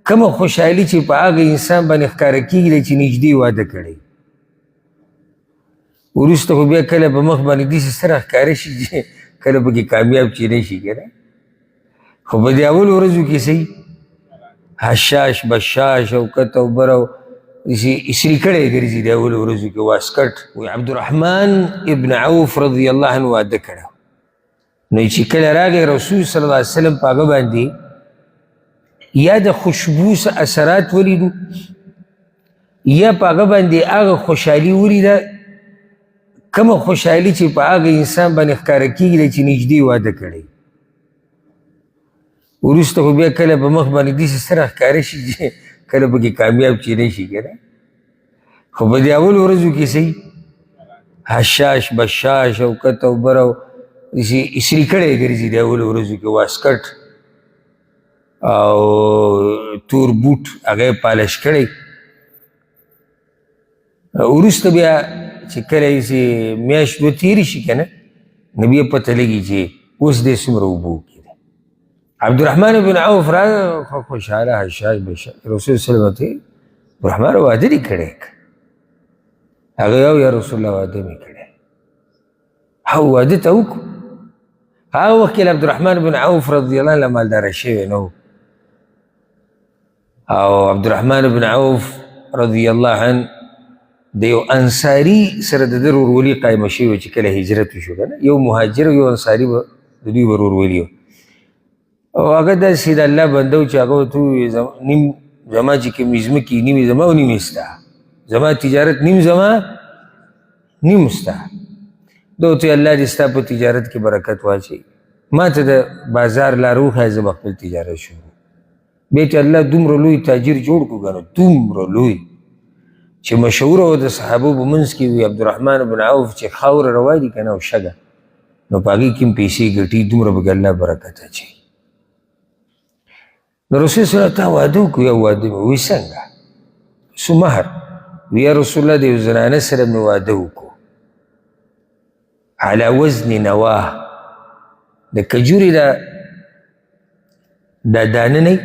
کومه خوشحالي چې په هغه انسان باندې ښکاره کېږي چې نږدې واده کړی وروسته خو بیا کله په مخ باندې داسې سره ښکاره شي چې کله پکې کامیاب چې نه شي که نه خو په دې اولو ورځو کې صحیح حشاش بشاش او کت او بر او اسري کړی ګرځي د اولو ورځو کې واسکټ وایي عبدالرحمن ابن عوف رضی الله عنه واده کړی نو چې کله راغی رسول صلی الله علیه وسلم په هغه باندې یا د خوشبو اثرات ولیدو یا په هغه باندې هغه خوشحالي ولیده کومه خوشحالي چې په هغه انسان باندې ښکاره کېږي چې نږدې واده کړی وروسته خو بیا کله په مخ باندې داسې سره ښکاره شي چې کله پکې کامیاب چې نه شي که نه خو په دې اولو ورځو کې صحیح حشاش بشاش او کت او بر او اسري کړی ګرځي د اولو ورځو کې واسکټ او تور بوټ هغه یې پالش کړی وروسته بیا چې کله یې میاشت دوه تېرې شي که نه نو بیا پته لګي چې اوس دی څومره اوبه وکړي عبدالرحمن بن عوف را خوشحاله حشاش بشاش رسول صلی الله علیه وسلم عبدالرحمن واده دې کړی هغه یا رسول الله واده مې کړی او واده ته وکړو هغه وخت کې عبدالرحمن بن عوف رضی الله عنه مالداره شوی نه و او عبدالرحمن بن عوف رضی الله عنه د یو انصاري سره د ده ورورولي قایمه شوې وه چې کله هجرت وشو که نه یو مهاجر او یو انصاري به د دوی به ورورولي وه او هغه داسې د الله بنده و چې هغه ورته وویل نیم زما چې کومې ځمکې نیم یې زما او نیم یې ستا زما تجارت نیم زما نیم ستا ده ورته الله دې ستا په تجارت کې برکت واچوي ما ته د بازار لار وښایه زه به خپل تجارت شروع بیا چې الله دومره لوی تاجر جوړ کړو که نه دومره لوی چې مشهوره و د صحابو په منځ کې وي عبدالرحمن بن عوف چې خاوره روا دي که نه او شګه نو په هغې کې هم پیسې ګټي دومره به الله برکت اچوي نو رسول صلی الله تا واده وکړو یا واده مې وایي څنګه څو مهر وی یا رسول الله د یو زنانه سره مې واده وکړو علی وزن نواه د کجورې دا دانه نه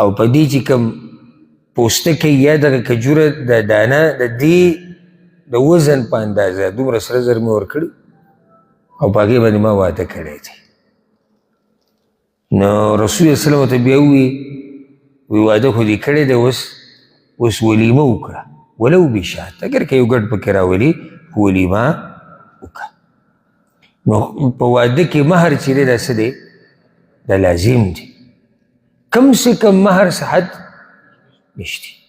او په دې چې کوم پوستکی یا دغه کجوره د دانه د دې د وزن په اندازه دومره سره زر مې ورکړي او په هغې باندې ما واده کړی دی نو رسول الله صلی الله علیه وسلم ته بیا ووی واده خو دې کړی دی اوس ولیمه وکړه ولو بشات اگر که یو ګډ پکې راولي ولیمه وکړه نو په واده کې مهر چې دی دا څه دی دا لازم دی کم سے کم مهر څه حد نشته